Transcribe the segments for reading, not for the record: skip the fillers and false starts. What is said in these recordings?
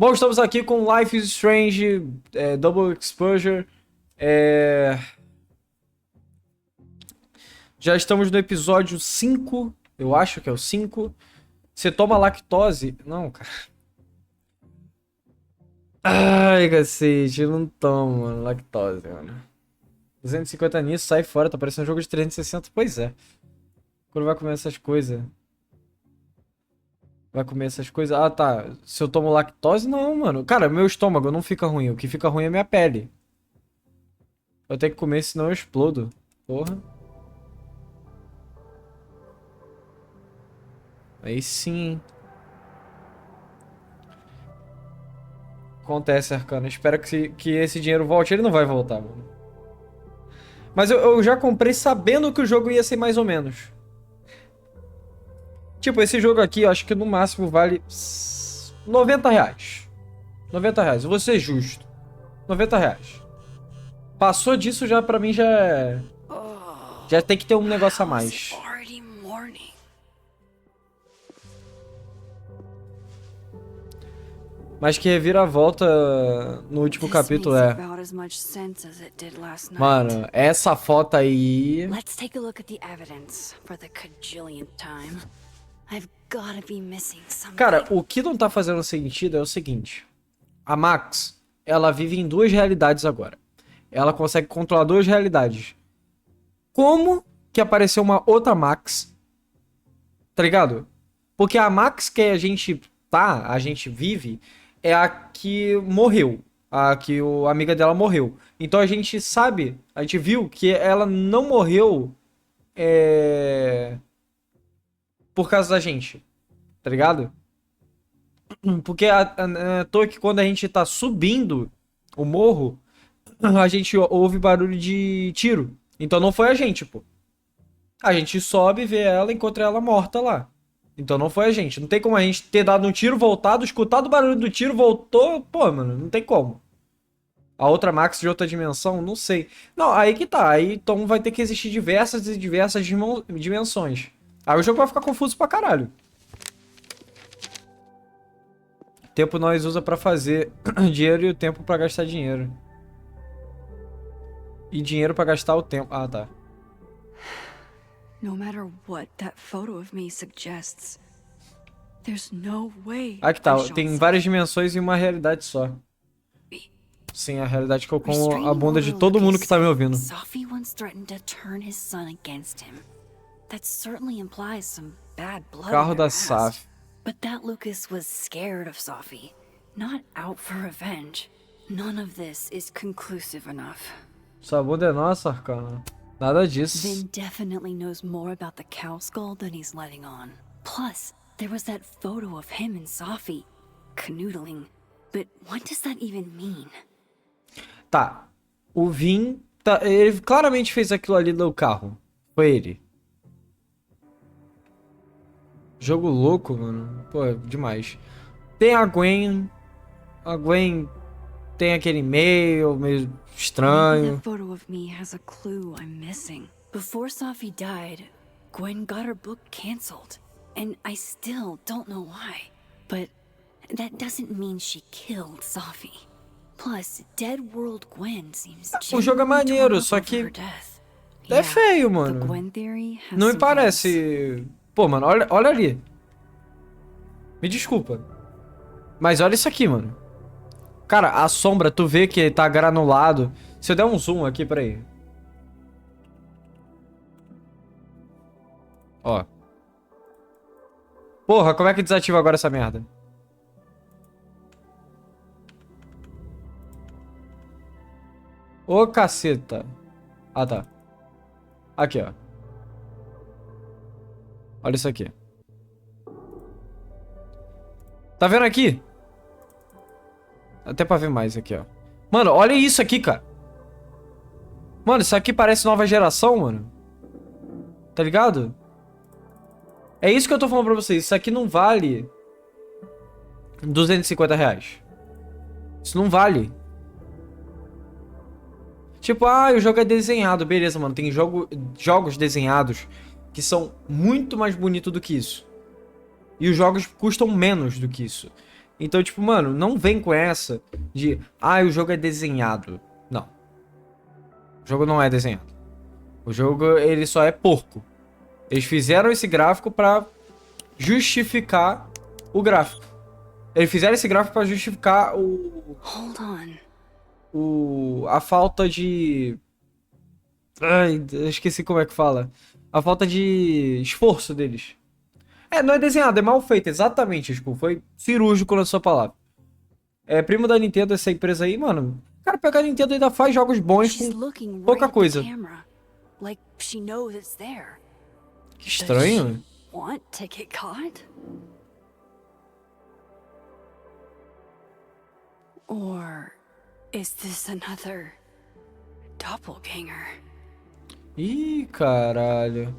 Bom, estamos aqui com Life is Strange, Double Exposure. Já estamos no episódio 5, eu acho que é o 5. Você toma lactose? Não, cara. Ai, cacete, eu não tomo, mano, lactose, mano. 250 nisso, sai fora, tá parecendo um jogo de 360. Pois é. Quando vai comer essas coisas? Vai comer essas coisas? Ah, tá. Se eu tomo lactose, não, mano. Cara, meu estômago não fica ruim. O que fica ruim é minha pele. Eu tenho que comer, senão eu explodo. Porra. Aí sim. Acontece, Arcano. Espero que esse dinheiro volte. Ele não vai voltar, mano. Mas eu já comprei sabendo que o jogo ia ser mais ou menos. Tipo, esse jogo aqui, eu acho que no máximo vale R$ 90. R$ 90. Eu vou ser justo. R$ 90. Passou disso já, pra mim, já tem que ter um negócio a mais. Mas que reviravolta no último capítulo é... Mano, essa foto aí... Let's take a look at the evidence for the cajillionth time. I've gotta be missing something. Cara, o que não tá fazendo sentido é o seguinte. A Max, ela vive em duas realidades agora. Ela consegue controlar duas realidades. Como que apareceu uma outra Max? Tá ligado? Porque a Max que a gente vive, é a que morreu. A que a amiga dela morreu. Então a gente sabe, a gente viu que ela não morreu por causa da gente. Tá ligado? Porque à toa que quando a gente tá subindo o morro, a gente ouve barulho de tiro. Então não foi a gente, pô. A gente sobe, vê ela, encontra ela morta lá. Então não foi a gente. Não tem como a gente ter dado um tiro, voltado, escutado o barulho do tiro, voltou. Pô, mano, não tem como. A outra Max de outra dimensão, não sei. Não, aí que tá. Aí então vai ter que existir diversas e diversas dimensões. Aí o jogo vai ficar confuso pra caralho. Tempo nós usa pra fazer dinheiro e o tempo pra gastar dinheiro. E dinheiro pra gastar o tempo. Ah, tá. No matter what that photo of me suggests, there's no way. Aqui tá, tem várias dimensões e uma realidade só. Sim, a realidade que eu como a bunda de todo mundo que tá me ouvindo. Sophie once threatened to turn his son against him. That certainly implies some bad blood. Carro da Saf. But that Lucas was scared of Sophie, not out for revenge. None of this is conclusive enough. Sua bunda é nossa, Arcano. Nada disso. Vin definitely knows more about the cow skull than he's letting on. Plus, there was that photo of him and Sophie canoodling. But what does that even mean? Tá. O Vin, ele claramente fez aquilo ali no carro. Foi ele. Jogo louco, mano. Pô, é demais. Tem a Gwen. A Gwen tem aquele e-mail meio estranho. That photo of me has a clue I'm missing. Before Sophie died, Gwen got her book canceled. And I still don't know why. But that doesn't mean she killed Sophie. Plus, Dead World Gwen seems O jogo é maneiro, só que é feio, mano. Não me parece... Pô, mano, olha ali. Me desculpa. Mas olha isso aqui, mano. Cara, a sombra, tu vê que tá granulado. Se eu der um zoom aqui, peraí. Ó. Porra, como é que desativa agora essa merda? Ô, caceta. Ah, tá. Aqui, ó. Olha isso aqui. Tá vendo aqui? Até pra ver mais aqui, ó. Mano, olha isso aqui, cara. Mano, isso aqui parece nova geração, mano. Tá ligado? É isso que eu tô falando pra vocês. Isso aqui não vale R$ 250. Isso não vale. Tipo, o jogo é desenhado. Beleza, mano. Tem jogos desenhados que são muito mais bonitos do que isso. E os jogos custam menos do que isso. Então, tipo, mano, não vem com essa de, o jogo é desenhado. Não. O jogo não é desenhado. O jogo, ele só é porco. Eles fizeram esse gráfico pra justificar o gráfico. Eles fizeram esse gráfico pra justificar Hold on. a falta de... Ai, eu esqueci como é que fala. A falta de esforço deles. Não é desenhado, é mal feito, exatamente, tipo, foi cirúrgico na sua palavra. É primo da Nintendo, essa empresa aí, mano. Cara, pega a Nintendo e ainda faz jogos bons She's com looking pouca right at the coisa. camera, like she knows it's there. Que estranho. Want to get caught? Or is this another doppelganger? Ih, caralho.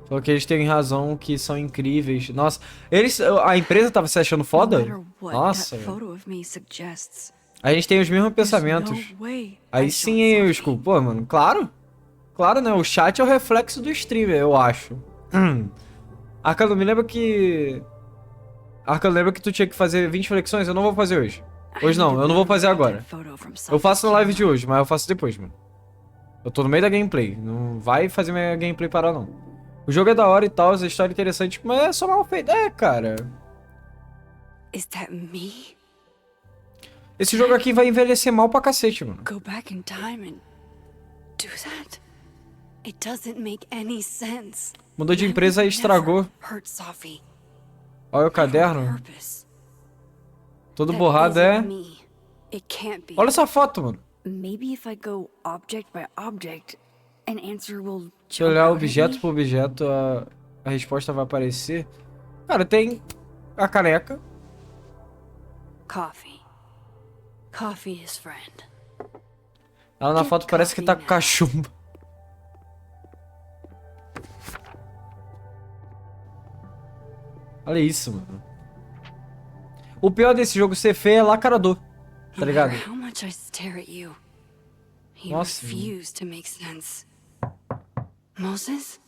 Falou que eles têm razão, que são incríveis. Nossa, a empresa tava se achando No foda? matter what Nossa. that photo of me suggests, A gente tem os mesmos there's pensamentos. no way Aí I sim, shot eu Sophie. escuto. Pô, mano, claro. Claro, né? O chat é o reflexo do streamer, eu acho. Arcano, me lembra que... Arcano, lembra que tu tinha que fazer 20 flexões? Eu não vou fazer hoje. Hoje não, eu não vou fazer agora. Eu faço na live de hoje, mas eu faço depois, mano. Eu tô no meio da gameplay. Não vai fazer minha gameplay parar, não. O jogo é da hora e tal, a história é interessante, mas é só mal feito. Cara. Is that me? Esse jogo aqui vai envelhecer mal pra cacete, mano. Go back in time and do that? It doesn't make any sense. Mudou de empresa e estragou. Hurt Sophie. Olha o Not on caderno. purpose. Todo That borrado, isn't me. It can't be. Olha essa foto, mano. Maybe if I go object by object, an answer will Se eu jump olhar out at objeto me. por objeto, a resposta vai aparecer. Cara, tem a caneca. Coffee. Coffee is friend. Ela na Get foto parece que tá com coffee now. cachumba. Olha isso, mano. O pior desse jogo ser feio é lacrador. Tá No ligado? matter how much I stare at you, you Nossa. refuse to make sense. Moses?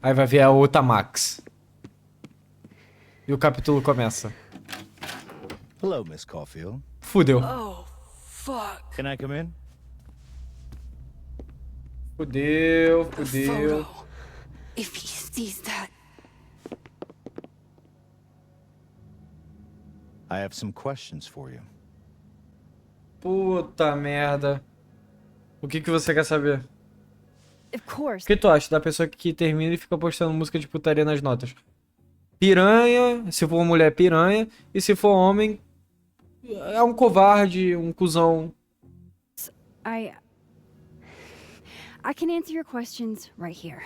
Aí vai ver a outra Max. E o capítulo começa. Hello, Miss Caulfield. Fudeu. Oh, fuck. Can I come in? Fudeu, The fudeu. photo. If he sees that, I have some questions for you. Puta merda. O que você quer saber? of course. O que tu acha da pessoa que termina e fica postando música de putaria nas notas? Piranha, se for mulher, piranha. E se for homem, é um covarde, um cuzão. I can answer your questions right here.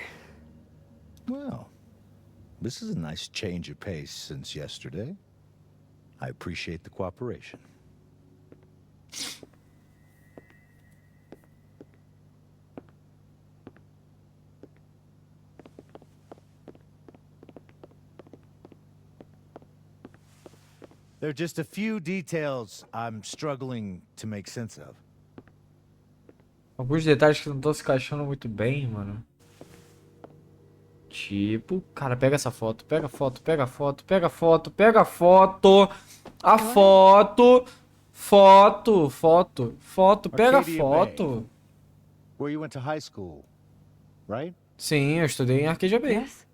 Well, this is a nice change of pace since yesterday. I appreciate the cooperation. There are just a few details I'm struggling to make sense of. Alguns detalhes que não estão se encaixando muito bem, mano. Tipo, cara, pega essa foto, pega a foto, pega a foto, pega a foto, pega a foto. A foto. Foto, pega a Arcadia foto. Where you went to high school, right? Sim, eu estudei em Arcade Bay. Yes?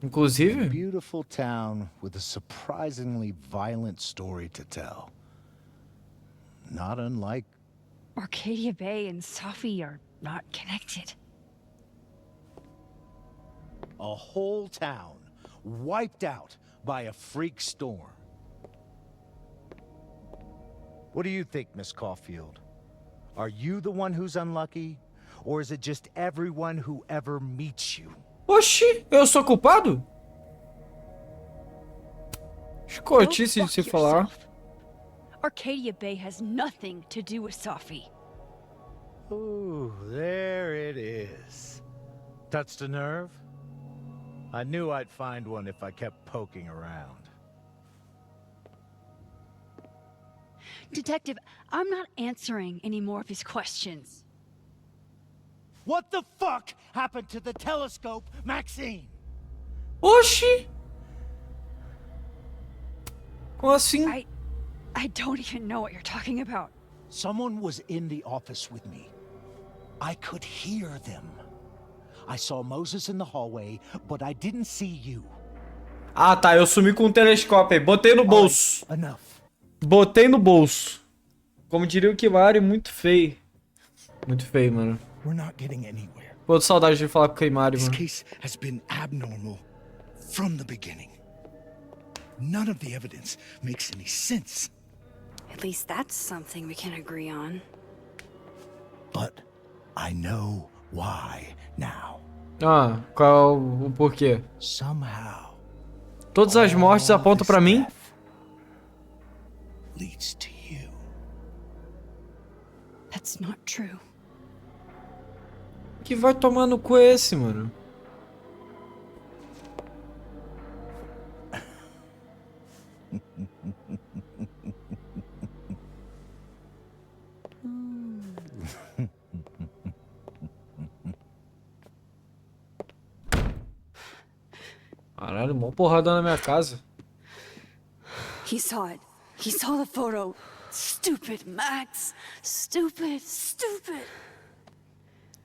Inclusive, Beautiful town with a surprisingly violent story to tell. Not unlike Arcadia Bay and Sophie are not connected. a whole town wiped out by a freak storm. What do you think, Miss Caulfield? Are you the one who's unlucky? Or is it just everyone who ever meets you? oxi, eu sou culpado? Escotice de se falar. Arcadia Bay has nothing to do with Sophie. Ooh, there it is. Touched a nerve? I knew I'd find one if I kept poking around. Detective, I'm not answering any more of his questions. What the fuck happened to the telescope, Maxine? Oxi! Como assim? I don't even know what you're talking about. Someone was in the office with me. I could hear them. I saw Moses in the hallway, but I didn't see you. Ah, tá. Eu sumi com um telescópio aí. Botei no bolso. Enough. Botei no bolso. Como diria o Kimari, muito feio. Muito feio, mano. We're not getting anywhere. Pô, de saudade de falar com o Kimari, This mano. case has been abnormal from the beginning. None of the evidence makes any sense. At least that's something we can agree on. But I know why now. Ah, qual o porquê? Somehow, Todas as mortes all apontam this pra mim? death leads to you. That's not true. Que vai tomar no cu esse, mano? Caralho, mó porrada na minha casa. He saw it. He saw the photo. Stupid Max. Stupid.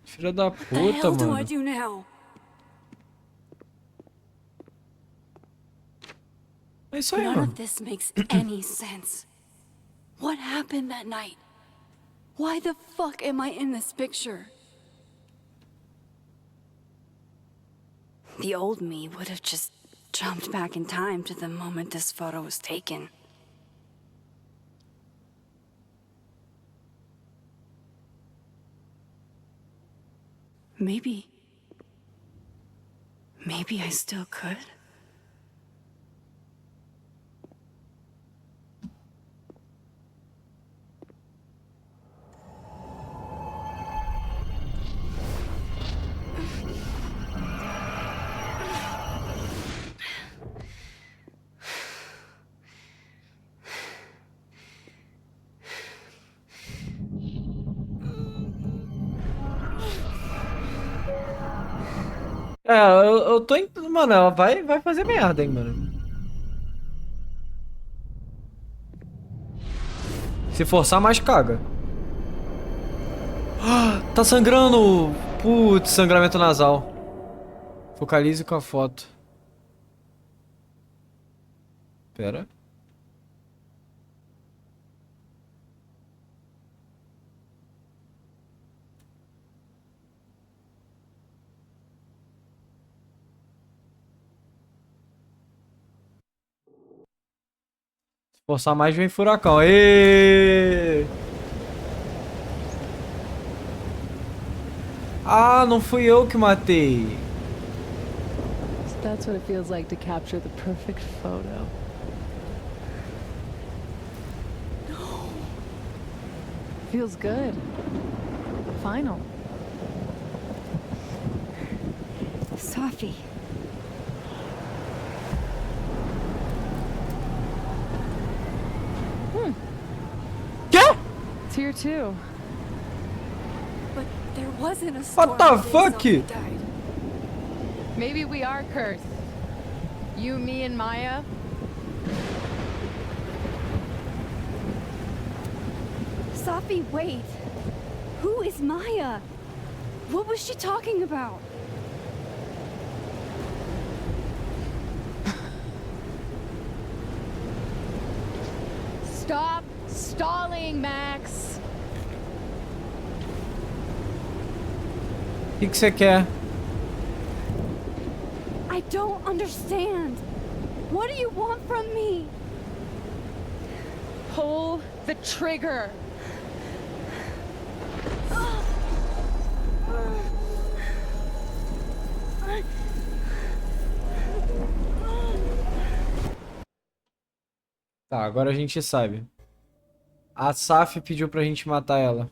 Filha da What the puta, hell do I mano. do now? É isso aí, None mano. of this makes any sense. What happened that night? Why the fuck am I in this picture? The old me would have just jumped back in time to the moment this photo was taken. Maybe I still could. É, eu tô... Mano, ela vai fazer merda, hein, mano. Se forçar, mais caga. Ah, tá sangrando! Putz, sangramento nasal. Focalize com a foto. Pera. Se forçar mais, vem furacão. Ê! Ah, não fui eu que matei. So that's what it feels like to capture the perfect photo. No. Feels good. Final. Sophie. Quê? It's here too. But there wasn't a storm What the day fuck? Sophie died. Maybe we are cursed. You, me, and Maya. Sophie, wait. Who is Maya? What was she talking about? Stop stalling, Max. O que você quer? I don't understand. What do you want from me? Pull the trigger. Tá, agora a gente sabe. A Saf pediu pra gente matar ela.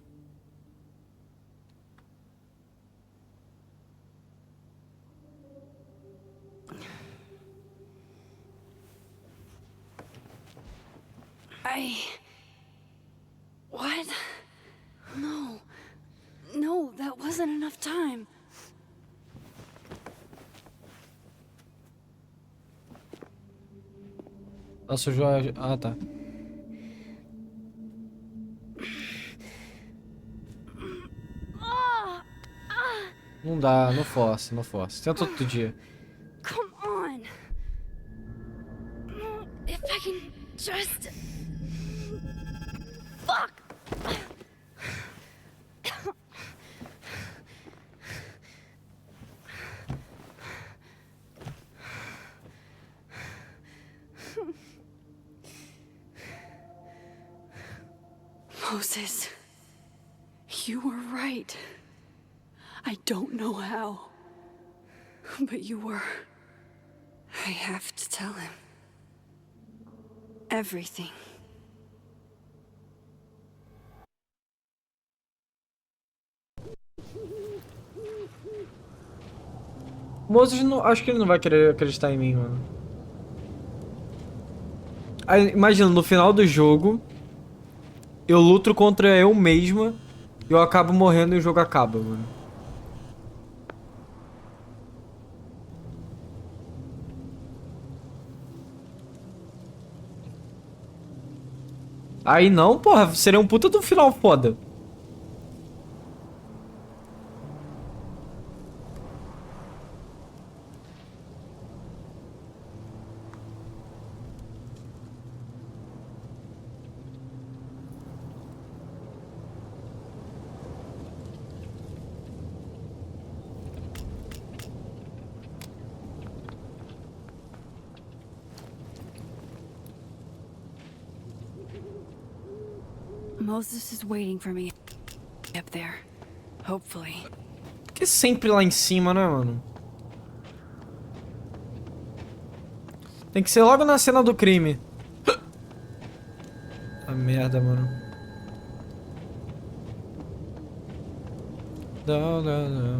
What? No. No, that wasn't an enough time. Nossa, o João... Ah, tá. Não dá, não force, não force. Tenta outro dia. Come on. If I can just... Fuck! Moses, you were right. I don't know how, but you were. I have to tell him everything. Moses, não, acho que ele não vai querer acreditar em mim, mano. Aí, imagina, no final do jogo, eu luto contra eu mesma e eu acabo morrendo e o jogo acaba, mano. Aí não, porra, seria um puta do final foda. Moses is waiting for me up there. Hopefully. Que sempre lá em cima, né, mano? Tem que ser logo na cena do crime. A merda, mano.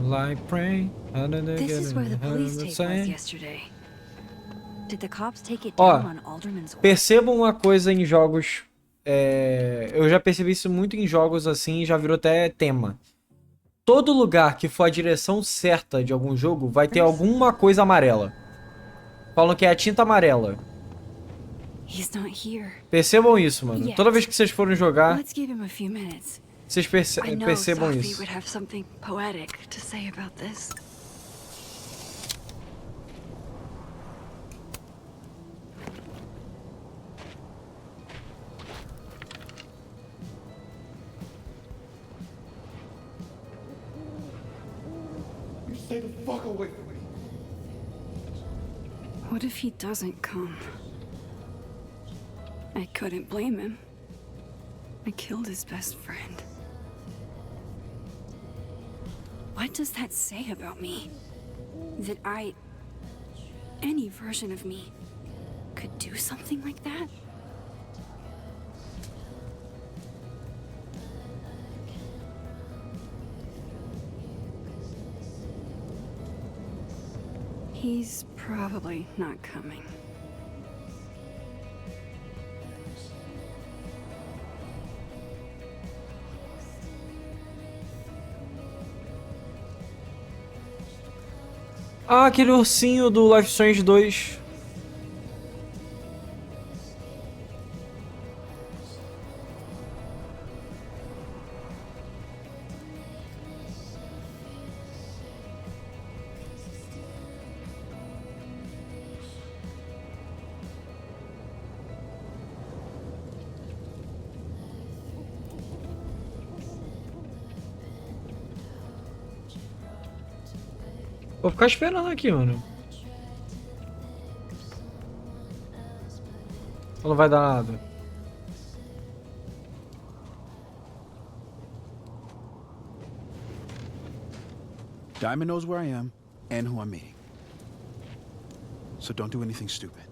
Like pray. This is where the police tape was yesterday. Did the cops take it Ó, down on Alderman's Way? percebam uma coisa em jogos. Eu já percebi isso muito em jogos assim, já virou até tema. Todo lugar que for a direção certa de algum jogo vai ter alguma coisa amarela. Falam que é a tinta amarela. He's not here. Percebam isso, mano. Toda vez que vocês forem jogar, Let's give him a few minutes. vocês I know percebam Sophie isso. would have something poetic to say about this. Stay the fuck away from me. What if he doesn't come? I couldn't blame him. I killed his best friend. What does that say about me? That any version of me, could do something like that? He's probably not coming. Ah, aquele ursinho do Life is Strange 2. Vou ficar esperando aqui, mano. Ou não vai dar nada? Diamond knows where I am and who I'm meeting. So don't do anything stupid.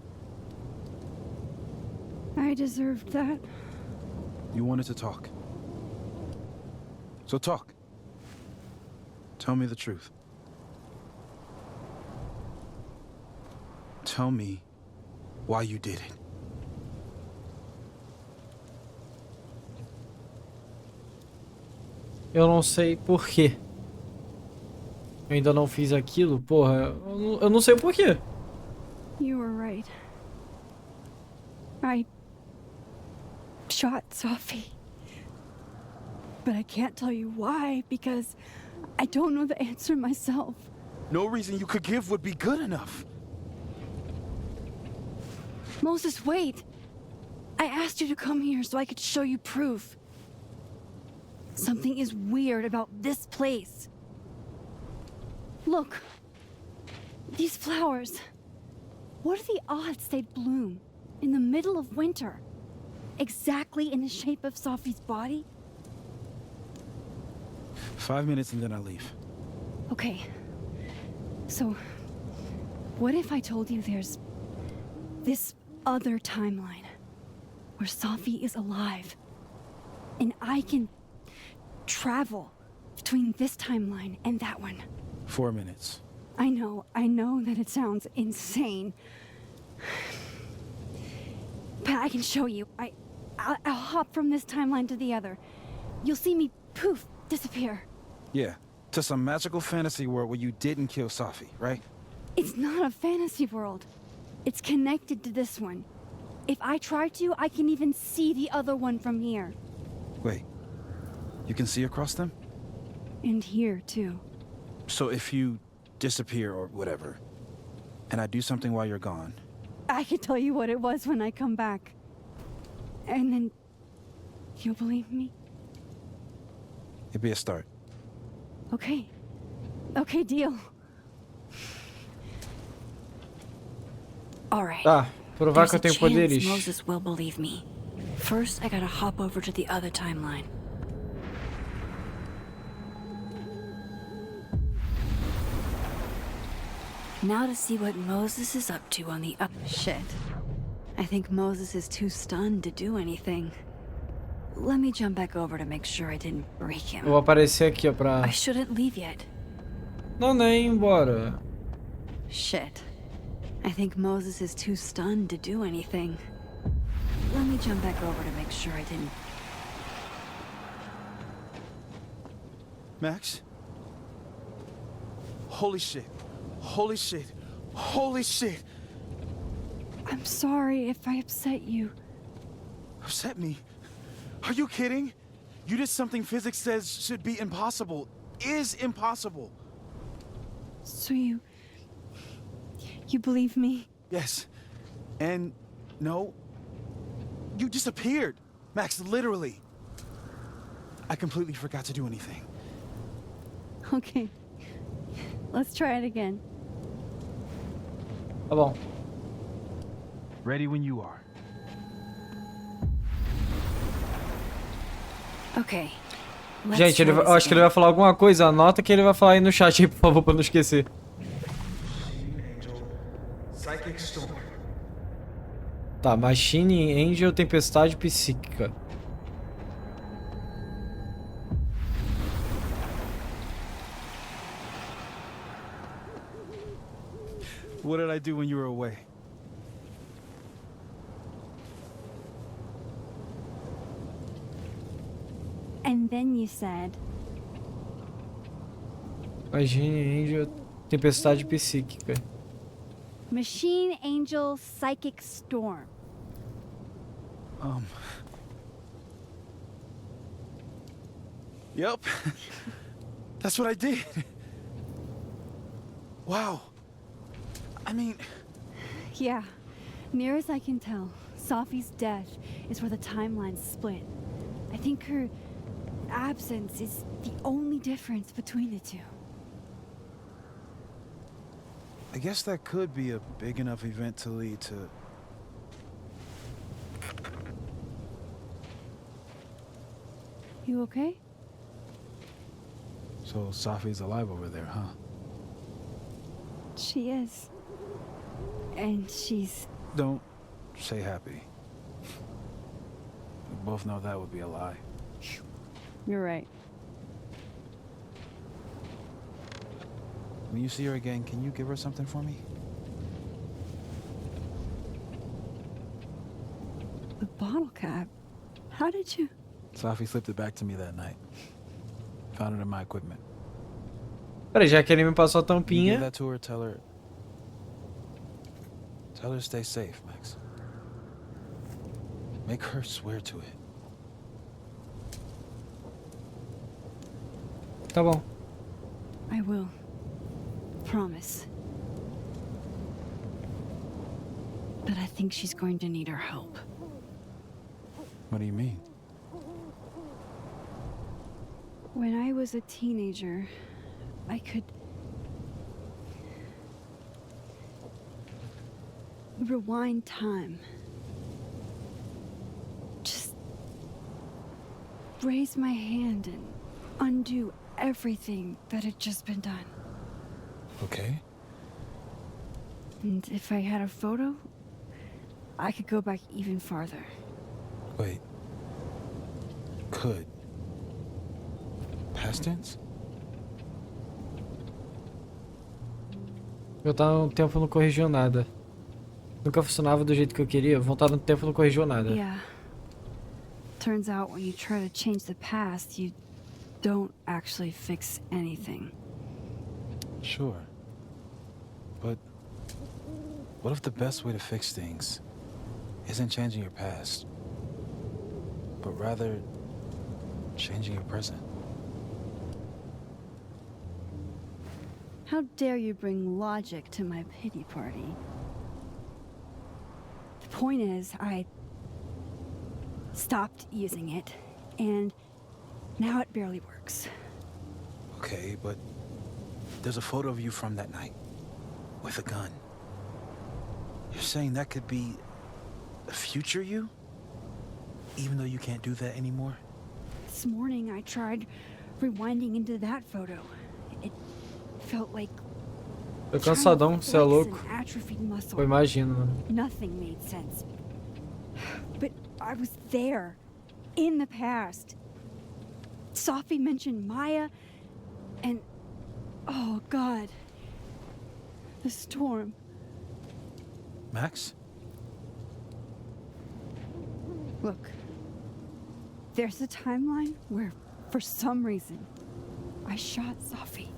I deserved that. You wanted to talk. So talk. Tell me the truth. Tell me why you did it. Eu não sei por quê. Eu ainda não fiz aquilo, porra. Eu não sei o porquê. You were right. I shot Sophie. But I can't tell you why, because I don't know the answer myself. No reason you could give would be good enough. Moses, wait! I asked you to come here so I could show you proof. Something is weird about this place. Look. These flowers. What are the odds they'd bloom in the middle of winter? Exactly in the shape of Sophie's body? 5 minutes and then I leave. Okay. So, what if I told you there's this other timeline where Sophie is alive and I can travel between this timeline and that one? 4 minutes. I know that it sounds insane. But I can show you. I'll hop from this timeline to the other. You'll see me poof, disappear. Yeah, to some magical fantasy world where you didn't kill Sophie, right? It's not a fantasy world. It's connected to this one. If I try to, I can even see the other one from here. Wait, you can see across them? And here, too. So if you disappear or whatever, and I do something while you're gone, I can tell you what it was when I come back. And then you'll believe me? it'd be a start. Okay. Okay, deal. Alright. Tá, provar There's que eu a tenho chance poderes. Moses will believe me. First, I gotta hop over to the other timeline. Now to see what Moses is up to on the up. Shit. I think Moses is too stunned to do anything. Let me jump back over to make sure I didn't break Eu him. vou aparecer aqui, ó, pra... I shouldn't leave yet. Não, nem embora. Shit. I think Moses is too stunned to do anything. Let me jump back over to make sure I didn't. Max? Holy shit. Holy shit. Holy shit. I'm sorry if I upset you. Upset me? Are you kidding? You did something physics says should be impossible. Is impossible. So you believe me? Yes. And no. You disappeared. Max, literally. I completely forgot to do anything. Okay. Let's try it again. Tá bom. Ready when you are. Okay. Let's Gente, try eu this acho que ele again. vai falar alguma coisa. Anota que ele vai falar aí no chat aí, por favor, pra não esquecer. Psychic storm. Tá, Machine Angel, Tempestade Psíquica. What did I do when you were away? And then you said, Machine Angel, Tempestade Psíquica. Machine Angel Psychic Storm. Yep. That's what I did. Wow. I mean, Yeah. Near as I can tell, Sophie's death is where the timelines split. I think her absence is the only difference between the two. I guess that could be a big enough event to lead to... You okay? So Sophie's alive over there, huh? She is. And she's... Don't say happy. We both know that would be a lie. You're right. When you see her again, can you give her something for me? The bottle cap? How did you... Sophie slipped it back to me that night. Found it in my equipment. Peraí, já que ele me passou a You give tampinha. that to her, tell her to stay safe, Max. Make her swear to it. Tá bom. I will. Promise. But I think she's going to need our help. What do you mean? When I was a teenager, I could rewind time. Just raise my hand and undo everything that had just been done. Okay. And if I had a photo, I could go back even farther. Wait. Could. Past tense? Voltar no tempo não corrigiu nada. Nunca funcionava do jeito que eu queria. Voltar no tempo não corrigiu nada. Yeah. Turns out when you try to change the past, you don't actually fix anything. Sure. But what if the best way to fix things isn't changing your past, but rather changing your present? How dare you bring logic to my pity party? The point is, I stopped using it, and now it barely works. Okay, but there's a photo of you from that night with a gun. You're saying that could be a future you? Even though you can't do that anymore? This morning I tried rewinding into that photo. It felt like Tô cansadão, você é louco. an atrophied muscle. Eu imagino, mano. Nothing made sense. But I was there, in the past. Sophie mentioned Maya, and oh God, the storm. Max? Look, there's a timeline where, for some reason, I shot Sophie.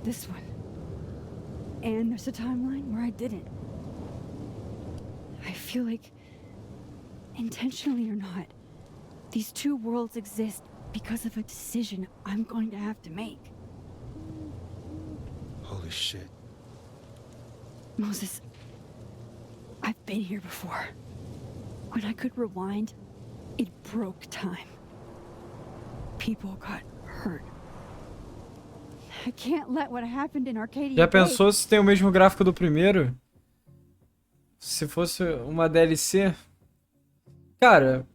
This one. And there's a timeline where I didn't. I feel like, intentionally or not, these two worlds exist because of a decision I'm going to have to make. Holy shit. Moses, I've been here before. When I could rewind, it broke time. People got hurt. I can't let what happened in Arcadia Já Bay pensou se tem o mesmo gráfico do primeiro? Se fosse uma DLC? Cara,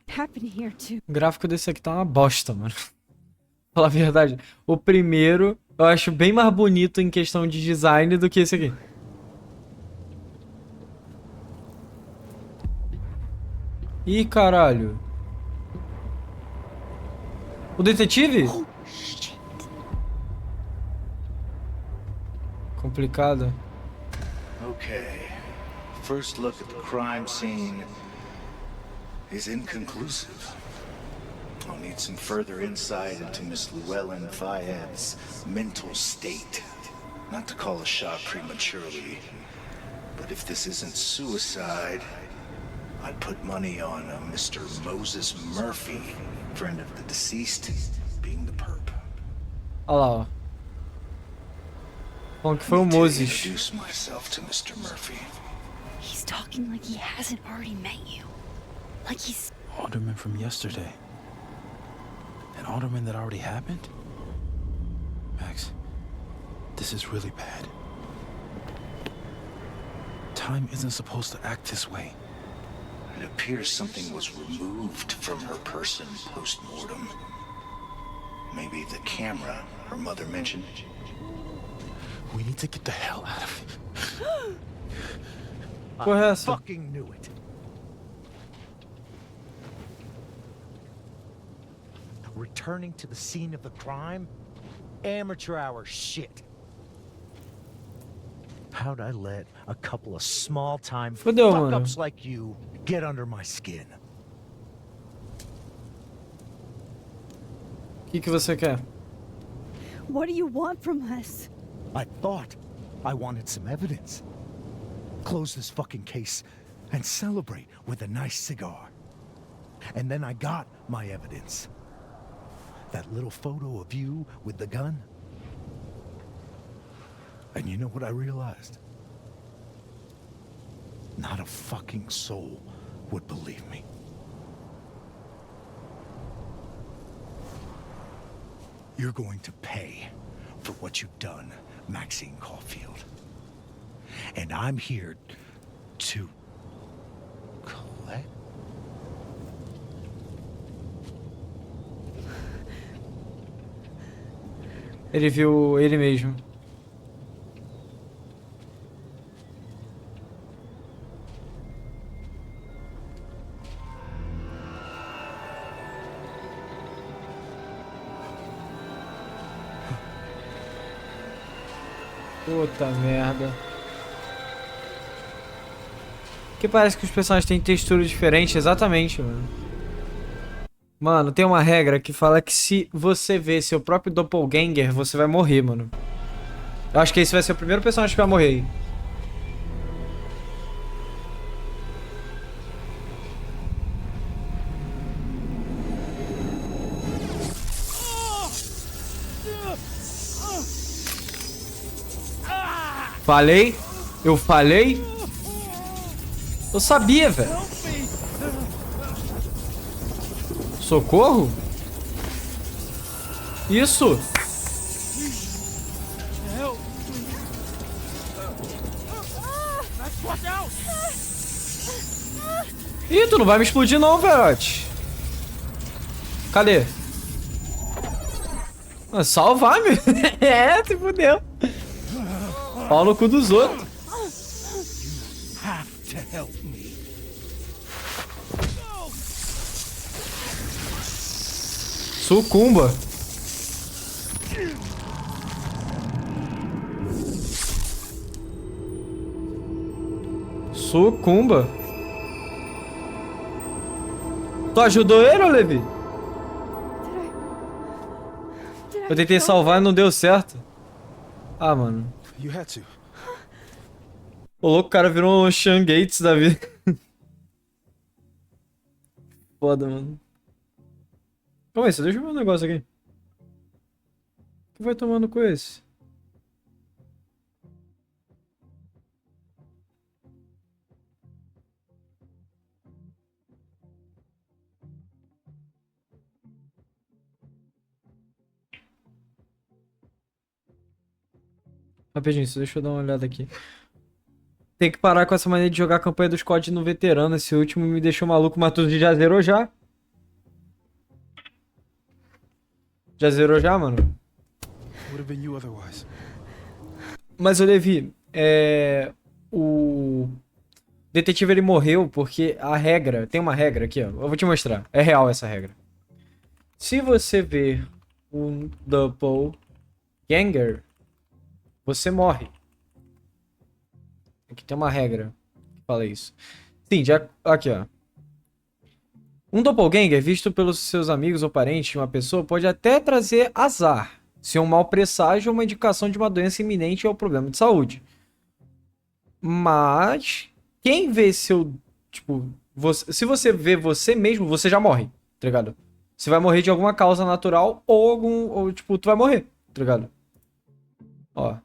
happen here too. o gráfico desse aqui tá uma bosta, mano. Falar a verdade. O primeiro eu acho bem mais bonito em questão de design do que esse aqui. Ih, caralho. O detetive? Complicado. Okay. First look at the crime scene is inconclusive. I'll need some further insight into Miss Llewellyn Fayette's mental state. Not to call a shot prematurely, but if this isn't suicide, I'd put money on a Mr. Moses Murphy, friend of the deceased, being the perp. Olha lá, ó. Falando que foi o Need to Moses. introduce myself to Mr. Murphy. He's talking like he hasn't already met you. Like he's... Alderman from yesterday. An alderman that already happened? Max, this is really bad. Time isn't supposed to act this way. It appears something was removed from her person post-mortem. Maybe the camera her mother mentioned. We need to get the hell out of here. Porra, é essa? Fucking knew it. Returning to the scene of the crime? Amateur hour shit. How'd I let a couple of small-time Fudeu, mano. fuck-ups like you get under my skin? O que você quer? What do you want from us? I thought I wanted some evidence. Close this fucking case and celebrate with a nice cigar. And then I got my evidence. That little photo of you with the gun. And you know what I realized? Not a fucking soul would believe me. You're going to pay for what you've done, Maxine Caulfield. And I'm here to collect. Ele viu ele mesmo. Puta merda. Que parece que os personagens têm textura diferente, exatamente, mano. Mano, tem uma regra que fala que se você vê seu próprio doppelganger, você vai morrer, mano. Eu acho que esse vai ser o primeiro personagem que vai morrer aí. Falei? Eu falei? Eu sabia, velho. Socorro? Isso? Ih, tu não vai me explodir não, velhote. Cadê? Ah, salvar-me? É, se fudeu. Pau no cu dos outros. Have to help me. Sucumba. Sucumba. Tu ajudou ele, ô Levi? Eu tentei salvar e não deu certo. Ah, mano. You had to. O louco, o cara virou um Sean Gates da vida. Foda, mano. Calma aí, deixa eu ver um negócio aqui. O que vai tomando com esse? Rapidinho, deixa eu dar uma olhada aqui. Tem que parar com essa maneira de jogar a campanha dos COD no veterano. Esse último me deixou maluco, mas tu já zerou já? Já zerou já, mano? Would have been you otherwise. Mas, ô Levi, o detetive ele morreu porque a regra... Tem uma regra aqui, ó. Eu vou te mostrar. É real essa regra. Se você ver um doppelganger, você morre. Aqui tem uma regra que fala isso. Sim, já... Aqui, ó. Um doppelganger, visto pelos seus amigos ou parentes de uma pessoa, pode até trazer azar, se um mau presságio ou uma indicação de uma doença iminente ou problema de saúde. Mas quem vê seu... Tipo, se você vê você mesmo, você já morre, tá ligado? Você vai morrer de alguma causa natural ou tipo, tu vai morrer, tá ligado? Ó.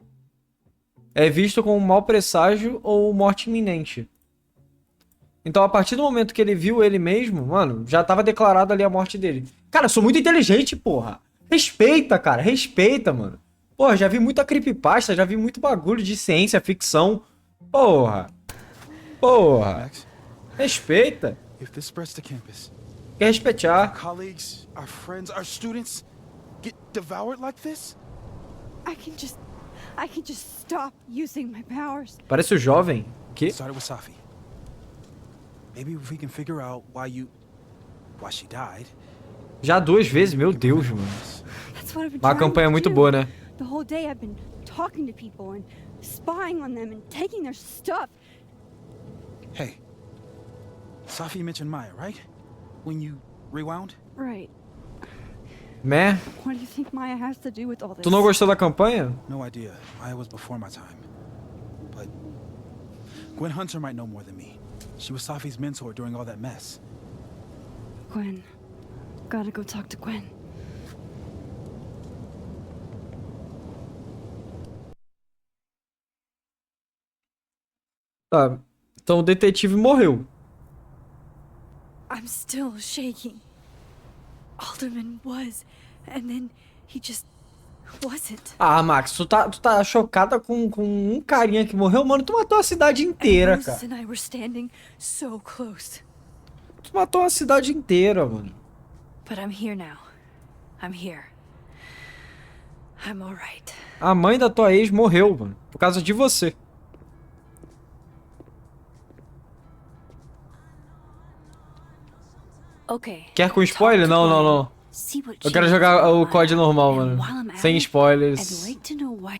É visto como um mau presságio ou morte iminente. Então, a partir do momento que ele viu ele mesmo, mano, já tava declarado ali a morte dele. Cara, eu sou muito inteligente, porra. Respeita, cara. Respeita, mano. Porra, já vi muita creepypasta, já vi muito bagulho de ciência, ficção. Porra. Porra. Max, Respeita. if this spreads to campus, Quer respeitar. our colleagues, our friends, our students get devoured like this? I can just stop using my powers. Parece o jovem. Que? Started with Safi. Maybe if we can figure out why she died. Já 2 vezes, meu Deus, mano. That's what I've been Uma trying campanha to muito do. boa, né? The whole day I've been talking to people and spying on them and taking their stuff. Hey, Safi mentioned Maya, right? When you rewound? Right. Meh. What do you think Maya has to do with all this? Tu não gostou da campanha? No idea. Maya was before my time. But Gwen Hunter might know more than me. She was Safi's mentor during all that mess. Gwen. Gotta go talk to Gwen. Tá. Então o detetive morreu. I'm still shaking. Alderman was, and then he just wasn't. Ah, Max, tu tá chocada com um carinha que morreu, mano? Tu matou a cidade inteira, And Moses cara. and I were standing so close. Tu matou a cidade inteira, mano. But I'm here now. I'm here. I'm alright. A mãe da tua ex morreu, mano. Por causa de você. Okay. Quer com spoiler? talk to Não, não, Gwen, não. see what Eu quero changes jogar going o on, COD normal, and mano. while I'm at Sem it, spoilers. I'd like to know why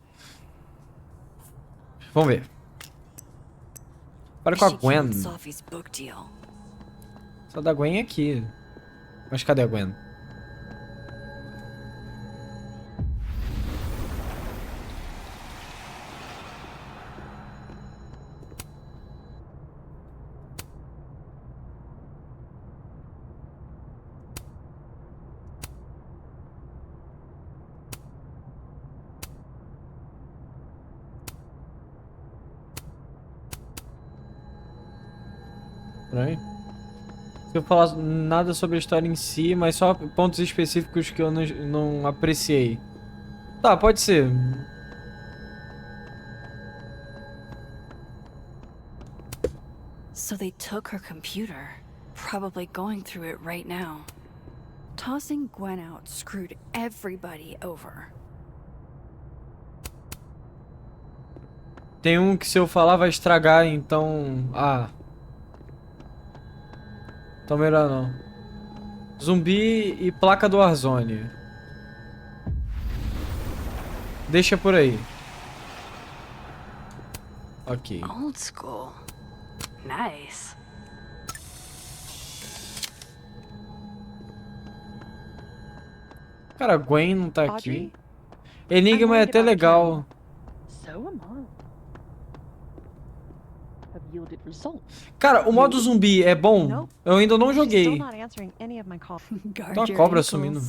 Vamos ver. Para com a she Gwen. killed Sophie's book deal. Só da Gwen aqui. Mas cadê a Gwen? Peraí. Se eu falar nada sobre a história em si, mas só pontos específicos que eu não apreciei. Tá, pode ser. So they took her computer, probably going through it right now. Tossing Gwen out screwed everybody over. Tem um que se eu falar vai estragar, então... Ah. Então melhor não. Zumbi e placa do Warzone. Deixa por aí. Ok. Old school. Nice. Cara, a Gwen não tá Audrey? aqui. Enigma é worried até about legal. So am I. Have yielded results. Cara, o modo zumbi é bom? Nope. Eu ainda não She's still joguei. not answering any of my calls. Guard Tem uma your cobra ankles. sumindo.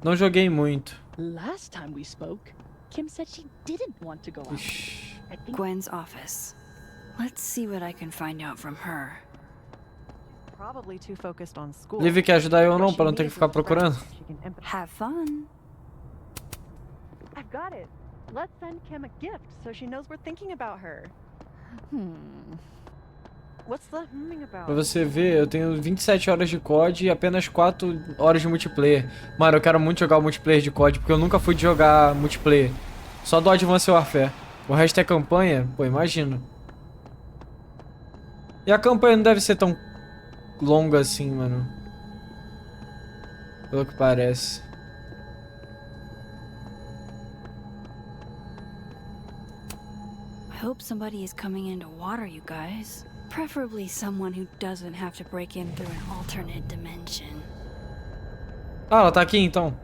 Não joguei muito. Last time we spoke, Kim said she didn't want to go out. Ixi. I think Gwen's office. Let's see what I can find out from her. probably too focused on school. Liv quer ajudar eu ou não, What pra she não ter que needs ficar is a friend procurando? she can empathize. Have fun. I've got it. Let's send Kim a gift so she knows we're thinking about her. What's the humming about? Pra você ver, eu tenho 27 horas de COD e apenas 4 horas de multiplayer. Mano, eu quero muito jogar o multiplayer de COD, porque eu nunca fui de jogar multiplayer. Só do Advanced Warfare. O resto é campanha? Pô, imagino. E a campanha não deve ser tão longa assim, mano. Pelo que parece. I hope somebody is coming in to water you guys. Preferably someone who doesn't have to break in through an alternate dimension. Ah, ela tá aqui então.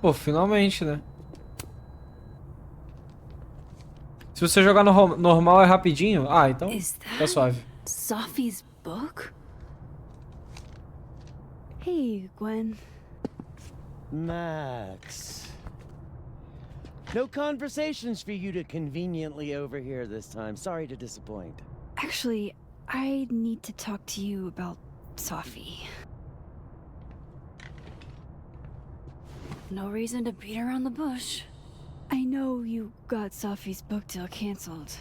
Pô, finalmente, né? Se você jogar no normal é rapidinho. Ah, então Is tá that suave. Sophie's book? Hey, Gwen. Max. No conversations for you to conveniently overhear this time. Sorry to disappoint. Actually, I need to talk to you about Sophie. No reason to beat around the bush. I know you got Sophie's book deal canceled.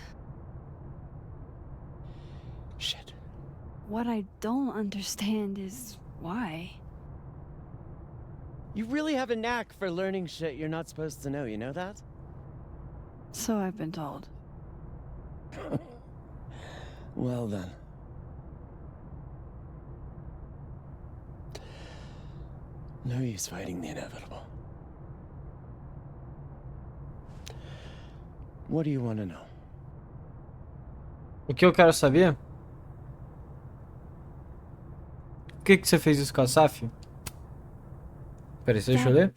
Shit. What I don't understand is why. You really have a knack for learning shit you're not supposed to know, you know that? So I've been told. Well then. No use fighting the inevitable. What do you want to know? O que eu quero saber? Por que você fez isso com a Saf? Pera aí, deixa eu ler.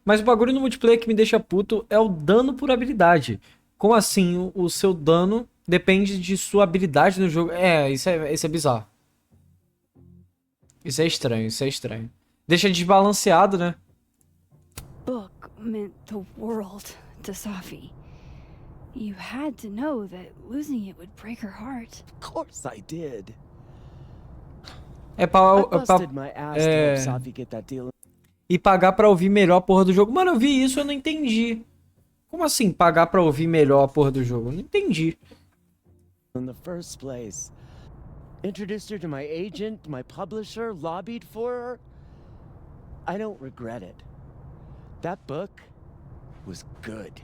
Mas o bagulho no multiplayer que me deixa puto é o dano por habilidade. Como assim o seu dano depende de sua habilidade no jogo? Isso é bizarro. Isso é estranho, isso é estranho. Deixa desbalanceado, né? Book meant the world to Safi. You had to know that losing it would break her heart. Of course I did. É I pra, busted my ass to help Safi get that deal. e pagar pra ouvir melhor a porra do jogo. Mano, eu vi isso, eu não entendi. Como assim, pagar pra ouvir melhor a porra do jogo? Eu não entendi. In the first place. Introduced her to my agent, my publisher, lobbied for her. I don't regret it. That book was good.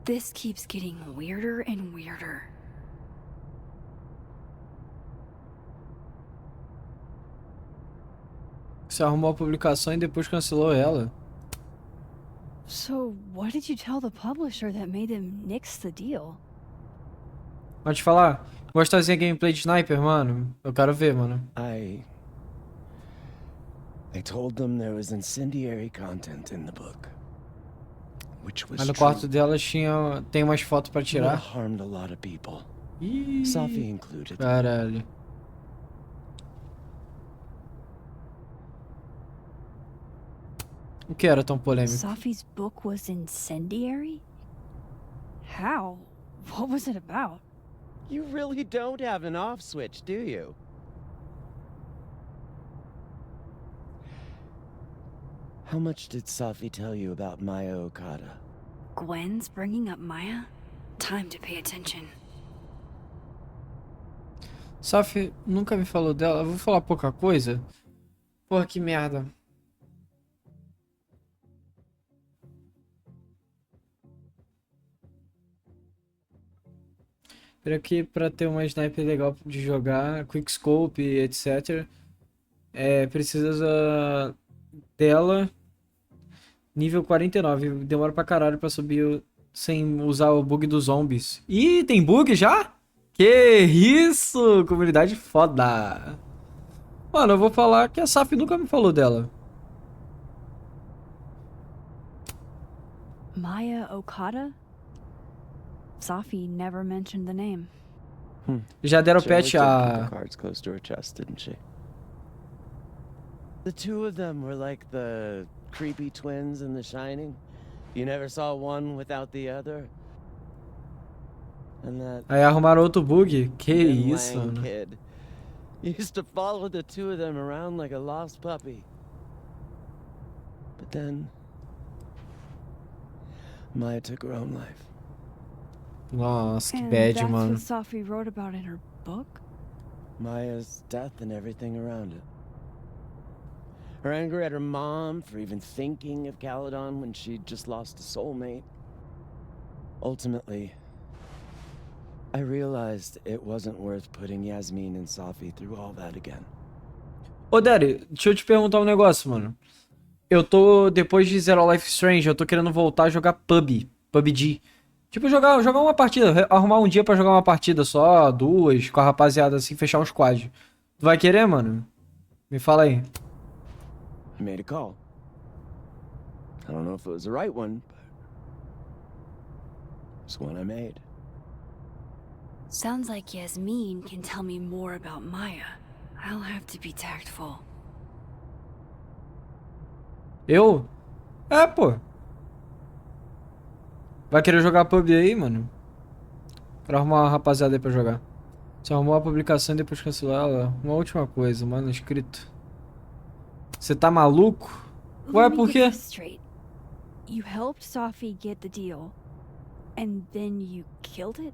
This keeps getting weirder and weirder. Você arrumou a publicação e depois cancelou ela. So, what did you tell the publisher that made them nix the deal? Mas te falar, gostazinha gameplay de Sniper, mano. Eu quero ver, mano. I told them there was incendiary content in the book. Which was Mas no true. quarto delas tem umas fotos pra It tirar. harmed a lot of people. Ih, Safi included. caralho. O que era tão polêmico? Safi's book was incendiary? How? What was it about? You really don't have an off switch, do you? How much did Safi tell you about Maya Okada? Gwen's bringing up Maya? Time to pay attention. Safi nunca me falou dela. Eu vou falar pouca coisa? Porra, que merda. Espero que pra ter uma sniper legal de jogar, quickscope, etc. Precisa dela nível 49. Demora pra caralho pra subir sem usar o bug dos zombies. Ih, tem bug já? Que isso! Comunidade foda! Mano, eu vou falar que a Saf nunca me falou dela. Maya Okada? Safi never mentioned the name. Já deram She patch always did keep a... the cards close to her chest, didn't she? The two of them were like the creepy twins in The Shining. You never saw one without the other. And that Aí arrumaram outro bug? Que Ben isso, Lang mano. kid used to follow the two of them around like a lost puppy. But then Maya took her own life. Nossa, que And bad, that's mano. what Safi wrote about in her book? Maya's death and everything around it. Her anger at her mom for even thinking of Caledon when she'd just lost a soulmate. Ultimately, I realized it wasn't worth putting Yasmin and Safi through all that again. Ô, Daddy, deixa eu te perguntar um negócio, mano. Eu tô, depois de Zero Life Strange, eu tô querendo voltar a jogar PUBG. Tipo, jogar uma partida, arrumar um dia pra jogar uma partida só, duas, com a rapaziada assim, fechar um squad. Tu vai querer, mano? Me fala aí. I made a call. I don't know if it was the right one, but it's one I made. Sounds like Yasmin can tell me more about Maya. I'll have to be tactful. Eu? É, pô. Vai querer jogar PUBG aí, mano? Quero arrumar uma rapaziada aí pra jogar. Você arrumou a publicação e depois cancelar ela. Uma última coisa, mano, escrito. Você tá maluco? Ué, Let me por get quê? this straight. You helped Safi get the deal, and then you killed it?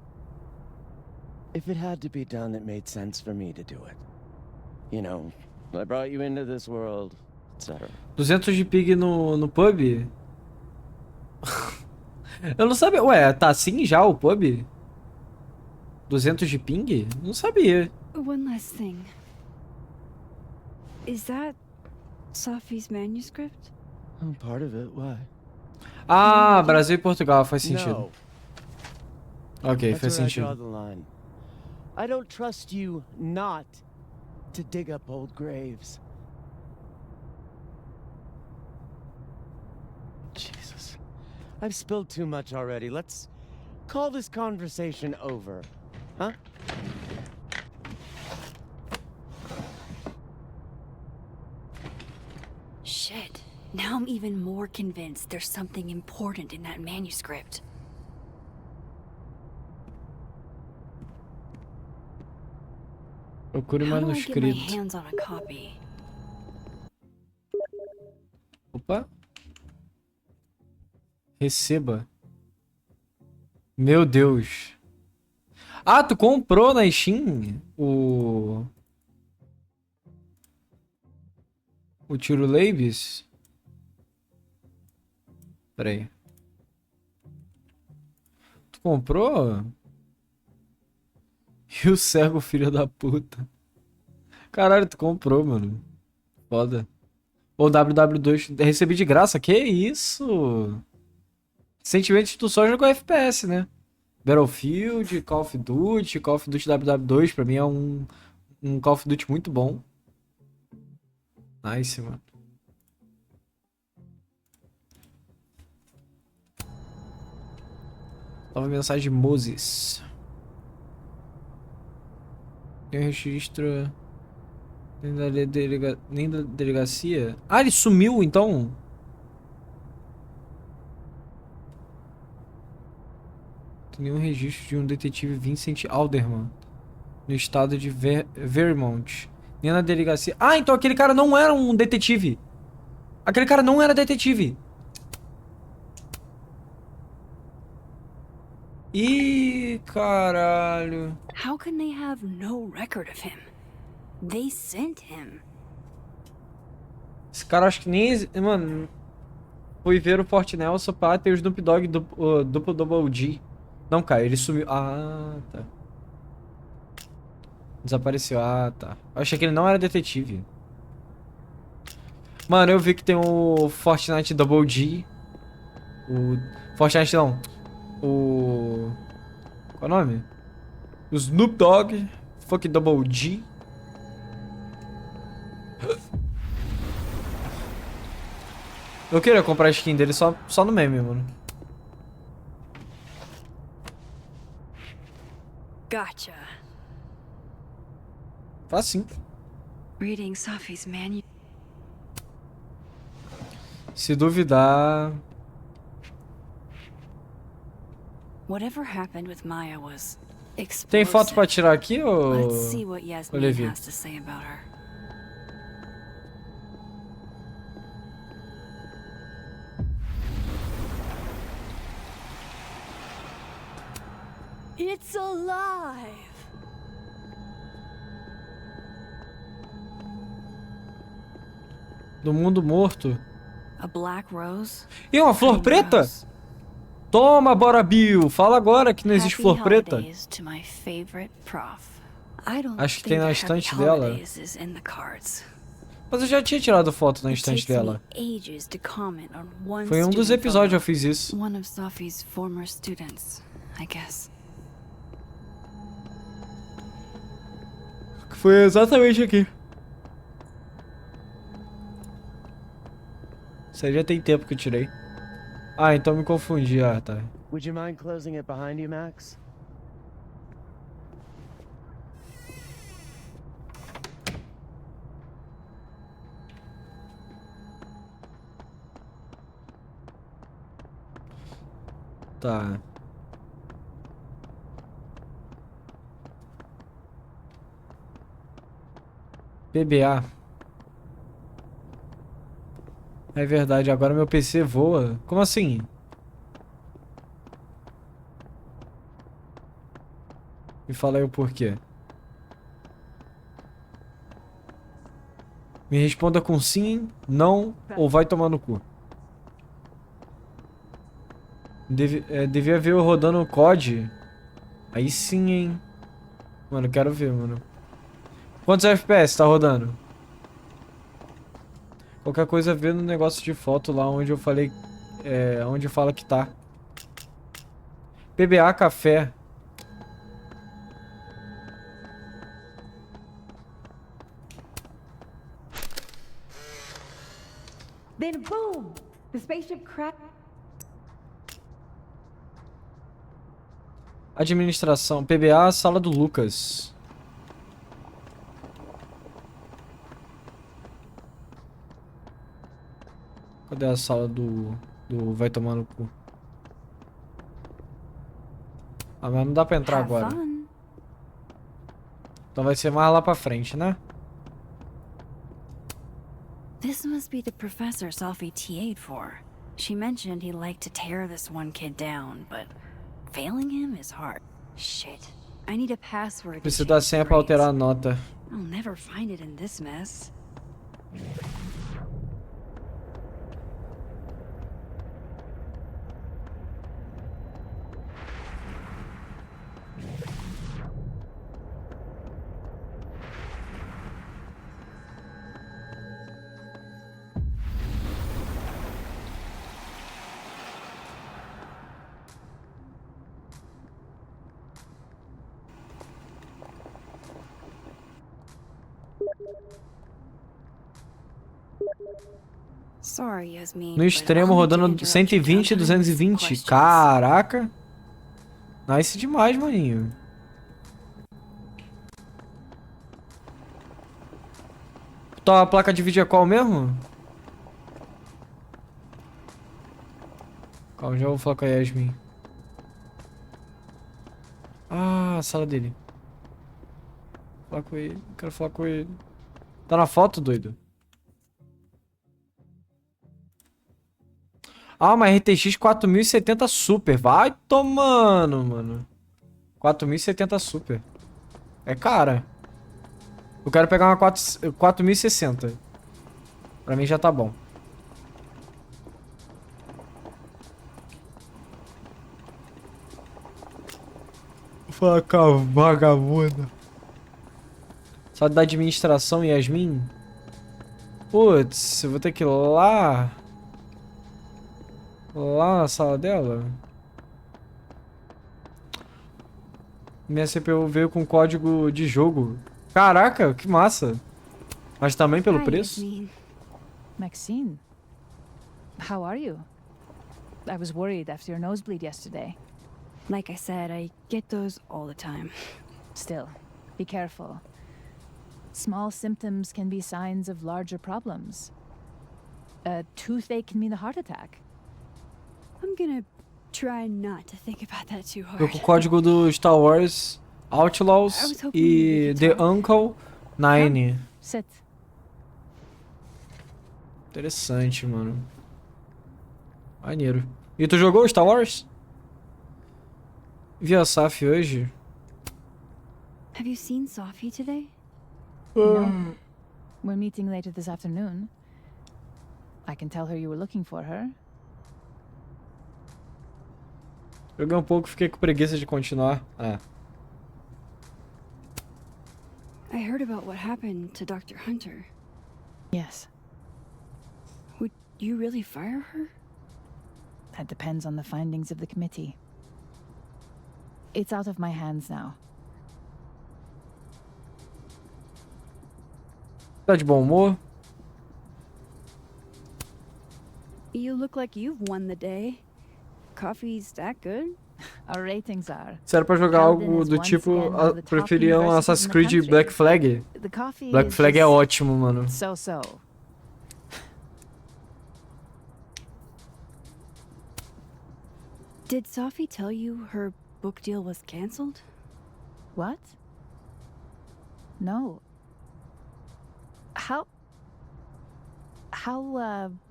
If it had to be done, it made sense for me to do it. You know, I brought you into this world, etc. 200 de ping no pub? Eu não sabia. Ué, tá assim já o pub? 200 de ping? Não sabia. One last thing. Is that Safi's manuscript? Oh, part of it, why? Ah, Brasil e Portugal, faz sentido. No. Ok, That's faz where I draw sentido. the line. I don't trust you not to dig up old graves. Jesus. I've spilled too much already. Let's call this conversation over. Huh? Shit. Now I'm even more convinced there's something important in that manuscript. Procure o How do I get my manuscrito. hands on a copy? Opa. Receba. Meu Deus. Ah, tu comprou na Steam o Tiro Leibes? Pera aí. Tu comprou? E o cego, filho da puta. Caralho, tu comprou, mano. Foda. Ou WW2. Recebi de graça. Que isso? Recentemente tu só jogou FPS, né? Battlefield, Call of Duty WW2 pra mim é um Call of Duty muito bom. Nice, mano. Nova mensagem de Moses. Tem um registro. Nem da delegacia. Ah, ele sumiu então? Tem nenhum registro de um detetive Vincent Alderman no estado de Vermont. Nem na delegacia. Ah, então aquele cara não era um detetive. Aquele cara não era detetive. Ih, caralho. How can they have no record of him? They sent him. Esse cara acho que nem... Mano, fui ver o Fortnite, pá, tem o Snoop Dogg duplo Double G. Não, cara, ele sumiu. Ah, tá. Desapareceu. Ah, tá. Eu achei que ele não era detetive. Mano, eu vi que tem o Fortnite Double G. O... Fortnite não. O... Qual é o nome? O Snoop Dogg. Fuck Double G. Eu queria comprar a skin dele só no meme, mano. Gotcha. Faz sim. Reading Safi's manual. Se duvidar... Whatever happened with Maya was explosive. Tem foto pra tirar aqui, ou... Let's see what Yasmin Levi? has to say about her. It's alive! Do mundo morto. A black rose? E uma flor preta? Toma, Bora Bill! Fala agora que não existe Happy flor preta. holidays to my favorite prof. I don't Acho que think tem na Happy estante dela. Holidays is in the cards. Mas eu já tinha tirado foto na It estante takes me dela. ages to comment on one Foi em um dos student episódios eu photo. fiz isso. One of Safi's former students, I guess. Foi exatamente aqui. Isso aí já tem tempo que eu tirei. Ah, então me confundi. Ah, tá. Would you mind closing it behind you, Max? Tá. PBA. É verdade, agora meu PC voa. Como assim? Me fala aí o porquê. Me responda com sim, não ou vai tomar no cu. Devia ver eu rodando o COD. Aí sim, hein. Mano, quero ver, mano. Quantos FPS tá rodando? Qualquer coisa vê no negócio de foto lá onde eu falei onde fala que tá. PBA Café. Then boom! The spaceship cracked. Administração. PBA, sala do Lucas. Cadê a sala do vai tomar no cu? Ah, mas não dá pra entrar Have agora. fun. Então vai ser mais lá pra frente, né? This must be the professor Sophie TA'd for. She mentioned he liked to tear this one kid down, but failing him is hard. Shit. I need a password to Precisa da change senha pra grades. alterar a nota. I'll never find it in this mess. Sorry, Yasmin. No extremo, rodando 120 e 220. Caraca. Nice demais, maninho. Tua placa de vídeo é qual mesmo? Calma, já vou falar com a Yasmin. Ah, a sala dele. Falar com ele. Quero falar com ele. Tá na foto, doido? Ah, uma RTX 4070 Super. Vai tomando, mano. 4070 Super. É cara. Eu quero pegar uma 4060. Pra mim já tá bom. Faca vagabunda. Só da administração, Yasmin? Putz, eu vou ter que ir lá. Lá na sala dela. Minha CPU veio com código de jogo. Caraca, que massa. Mas também pelo Hi, preço. Yasmin. Maxine, how are you? I was worried after your nosebleed yesterday. Like I said, I get those all the time. Still, be careful. Small symptoms can be signs of larger problems. A toothache can mean a heart attack. I'm gonna try not to think about that too Veio hard. com o código do Star Wars Outlaws I was hoping e we could The talk. Uncle 9. Sit. Interessante, mano. Maneiro. E tu jogou Star Wars? Vi a Saf hoje. Have you seen Sophie today? No. We're meeting later this afternoon. I can tell her you were looking for her. Joguei um pouco, fiquei com preguiça de continuar. Ah. I heard about what happened to Dr. Hunter. Yes, Would you really fire her? that depends on the findings of the committee. It's out of my hands now. Tá de bom humor? You look like you've won the day. Coffee's that good? Our ratings are. Se era pra jogar Paladin algo is do once tipo, again one of the top preferiam universities Assassin's in the Creed country. Black Flag? The coffee Black is Flag é just ótimo, mano. so-so. Did Sophie tell you her book deal was canceled? What? No. How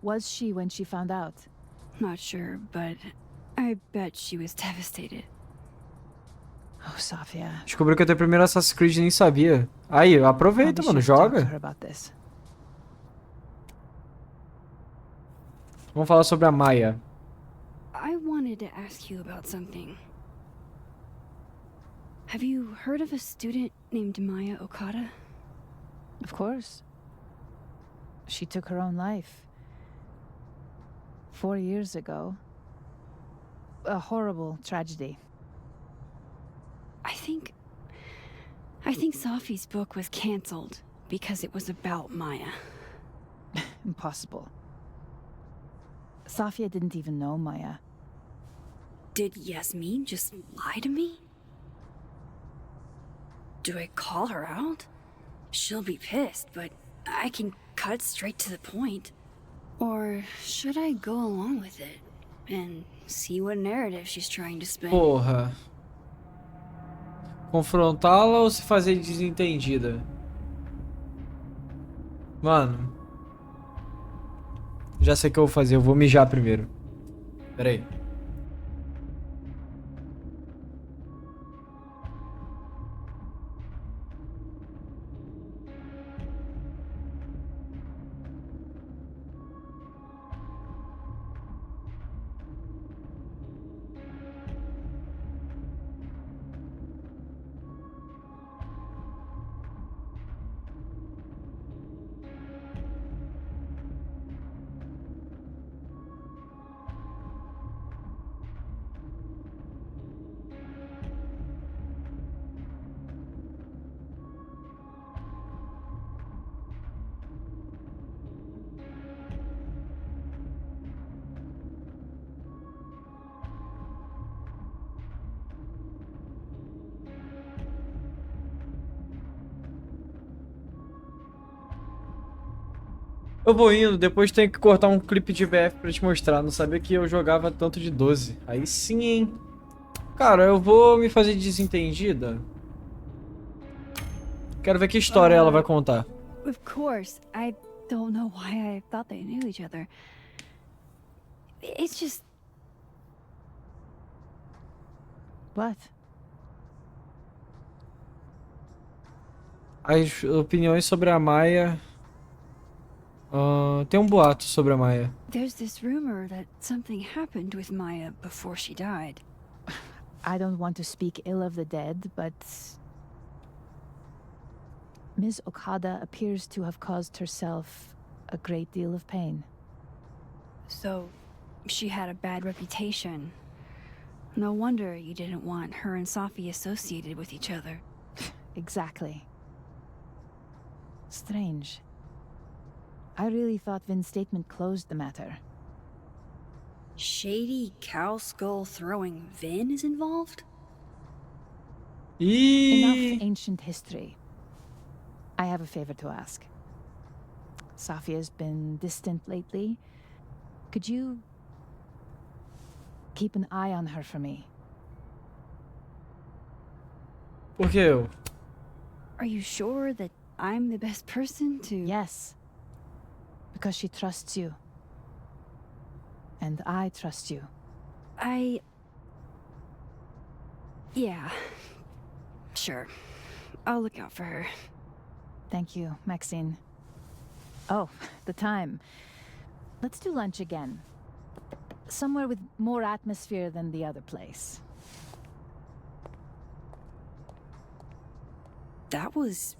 was she when she found out? Not sure, but I bet she was devastated. Oh, Safia. Descobriu que até o primeiro Assassin's Creed nem sabia. Aí, aproveita, Probably mano, should talk to joga. her about this. Vamos falar sobre a Maia. I wanted to ask you about something. Have you heard of a student named Maya Okada? Of course. She took her own life. 4 years ago. A horrible tragedy. I think Sophie's book was cancelled because it was about Maya. Impossible. Safia didn't even know Maya. Did Yasmin just lie to me? Do I call her out? She'll be pissed, but I can cut straight to the point. Or should I go along with it and see what narrative she's trying to spin? Porra. Confrontá-la ou se fazer desentendida? Mano. Já sei o que eu vou fazer. Eu vou mijar primeiro. Pera aí. Eu vou indo, depois tenho que cortar um clipe de BF pra te mostrar. Não sabia que eu jogava tanto de 12. Aí sim, hein? Cara, eu vou me fazer desentendida. Quero ver que história ela vai contar. Of course. I don't know why I thought they knew each other. It's just... What? As opiniões sobre a Maya... tem um boato sobre a Maya. There's this rumor that something happened with Maya before she died. I don't want to speak ill of the dead, but... Ms. Okada appears to have caused herself a great deal of pain. So, she had a bad reputation. No wonder you didn't want her and Safi associated with each other. Exactly. Strange. I really thought Vin's statement closed the matter. Shady cow skull throwing Vin is involved? Enough ancient history. I have a favor to ask. Safia's been distant lately. Could you keep an eye on her for me? Por que eu? Are you sure that I'm the best person to... Yes. Because she trusts you. And I trust you. Yeah. Sure. I'll look out for her. Thank you, Maxine. Oh, the time. Let's do lunch again. Somewhere with more atmosphere than the other place. That was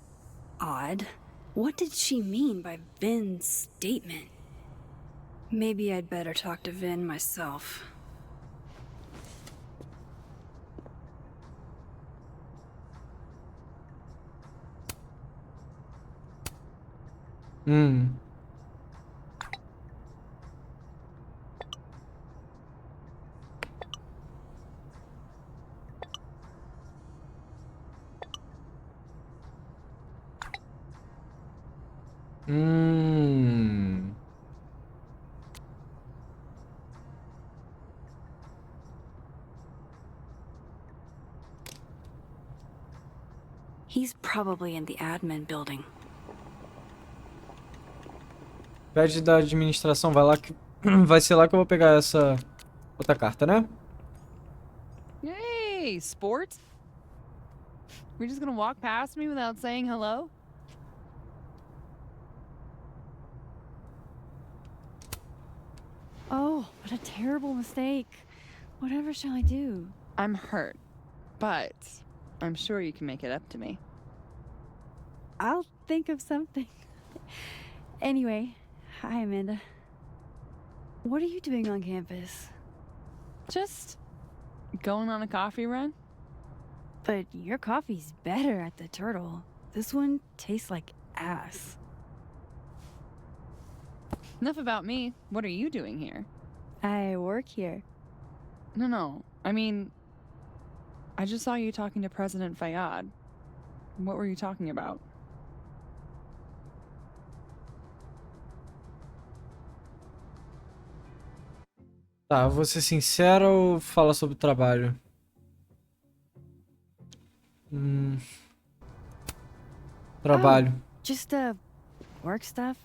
odd. What did she mean by Vin's statement? Maybe I'd better talk to Vin myself. He's probably in the admin building. Pede da administração, vai lá que... Vai ser lá que eu vou pegar essa outra carta, né? Hey, sport. We're just gonna walk past me without saying hello? Oh, what a terrible mistake. Whatever shall I do? I'm hurt, but I'm sure you can make it up to me. I'll think of something. Anyway, hi, Amanda. What are you doing on campus? Just going on a coffee run? But your coffee's better at the Turtle. This one tastes like ass. Enough about me. What are you doing here? I work here. No. I mean, I just saw you talking to President Fayyad. What were you talking about? Tá, vou ser sincero ou fala sobre o trabalho? Trabalho. Just, work stuff?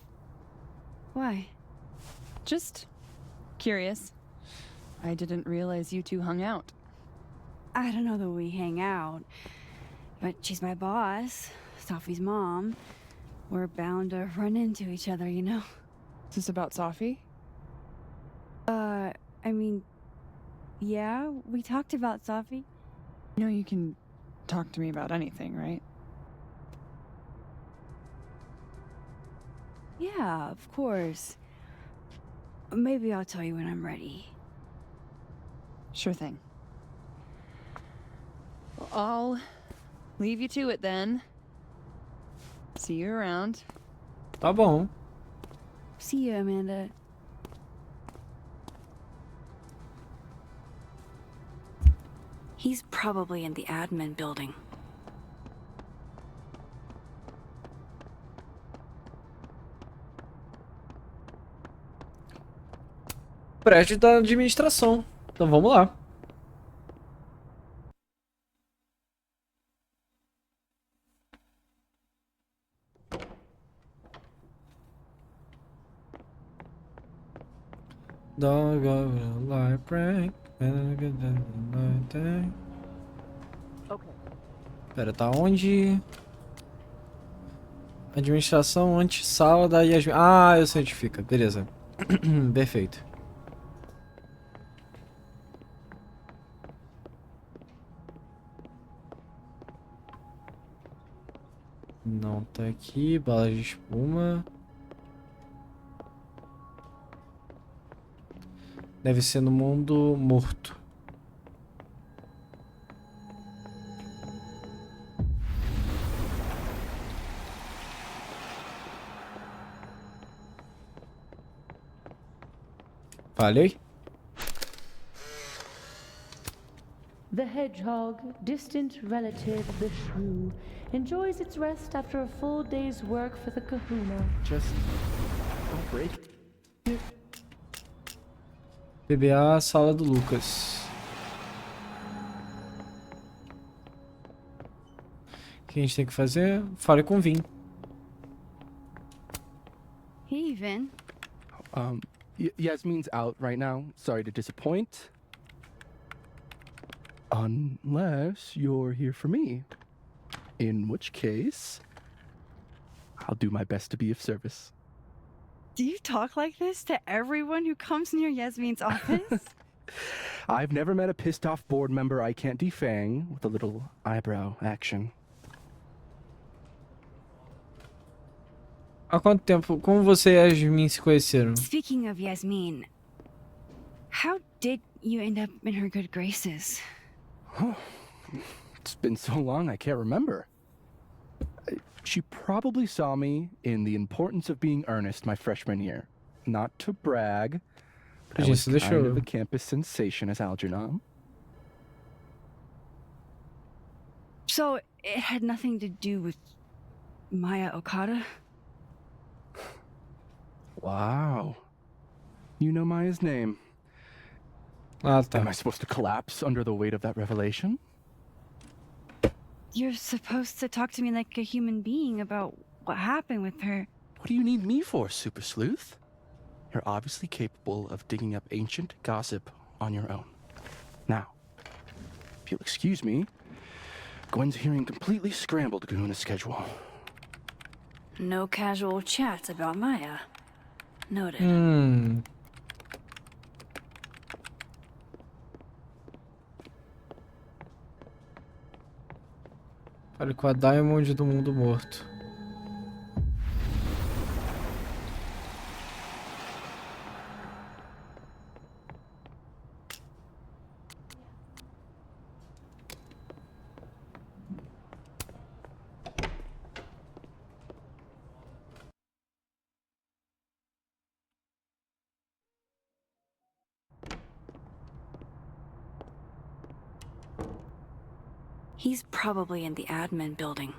Why? Just curious. I didn't realize you two hung out. I don't know that we hang out, but she's my boss, Sophie's mom. We're bound to run into each other, you know? Is this about Safi? I mean, yeah, we talked about Sophie. You know you can talk to me about anything, right? Yeah, of course. Maybe I'll tell you when I'm ready. Sure thing. Well, I'll leave you to it then. See you around. Tá bom. See you, Amanda. He's probably in the admin building. Prédio da administração. Então vamos lá. Dog of a light break. Pera, tá onde? Administração antessala da Yasmin. Ah, eu sei onde fica. Beleza. Perfeito. Não tá aqui. Bala de espuma. Deve ser no mundo morto. Falei? The hedgehog, distant relative of the shrew, enjoys its rest after a full day's work for the kahuna. Just don't break it. PBA, sala do Lucas. O que a gente tem que fazer? Fale com o Vin. Hey, Vin. Yasmin's out right now. Sorry to disappoint. Unless you're here for me. In which case, I'll do my best to be of service. Do you talk like this to everyone who comes near Yasmin's office? I've never met a pissed off board member I can't defang with a little eyebrow action. Há quanto tempo? Como você e Yasmin se conheceram? Speaking of Yasmin, how did you end up in her good graces? Oh, it's been so long I can't remember. She probably saw me in The Importance of Being Earnest my freshman year. Not to brag, but I was kind of a campus sensation as Algernon. So it had nothing to do with Maya Okada? Wow. You know Maya's name. Ah, tá. Am I supposed to collapse under the weight of that revelation? You're supposed to talk to me like a human being about what happened with her. What do you need me for, Super Sleuth? You're obviously capable of digging up ancient gossip on your own. Now, if you'll excuse me, Gwen's hearing completely scrambled Kahuna's schedule. No casual chats about Maya. Noted. Fale com a Diamond do mundo morto. He's probably in the admin building.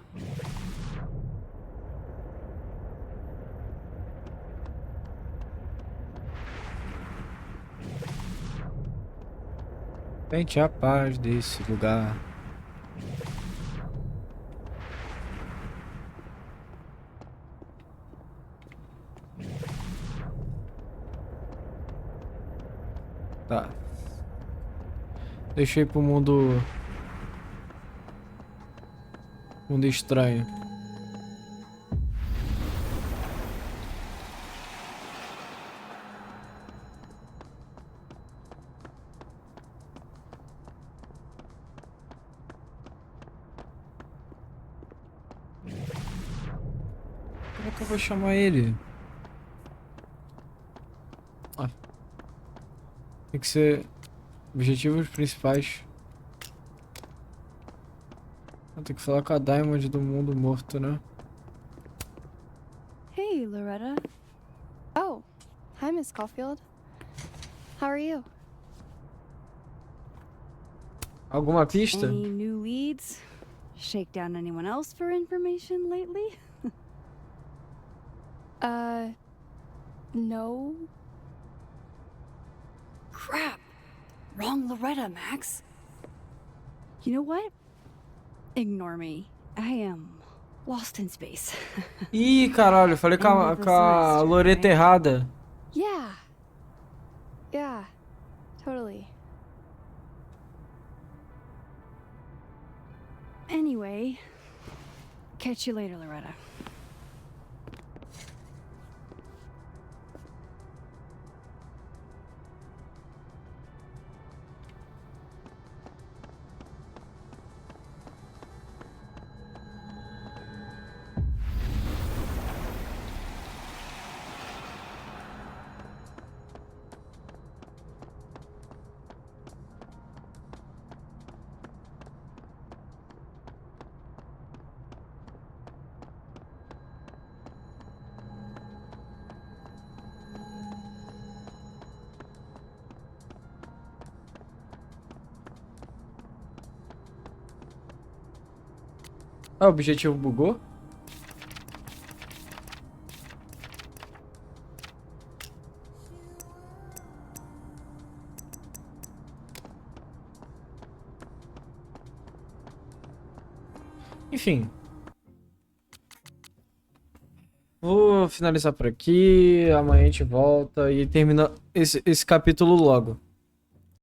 Sente a paz desse lugar. Tá. Deixa eu ir pro mundo... Mundo estranho. Como é que eu vou chamar ele? Ah. Tem que ser objetivos principais. Eu tenho que falar com a Diamond do mundo morto, né? Hey, Loretta. Oh, hi, Miss Caulfield. How are you? Alguma pista? Any new leads? Shake down anyone else for information lately? No. Crap! Wrong Loretta, Max. You know what? Ignore me. I am lost in space. Ih, caralho, falei com a Loreta errada. Yeah. Yeah, totally. Anyway, catch you later, Loretta. Ah, o objetivo bugou? Enfim. Vou finalizar por aqui. Amanhã a gente volta e termina esse capítulo logo.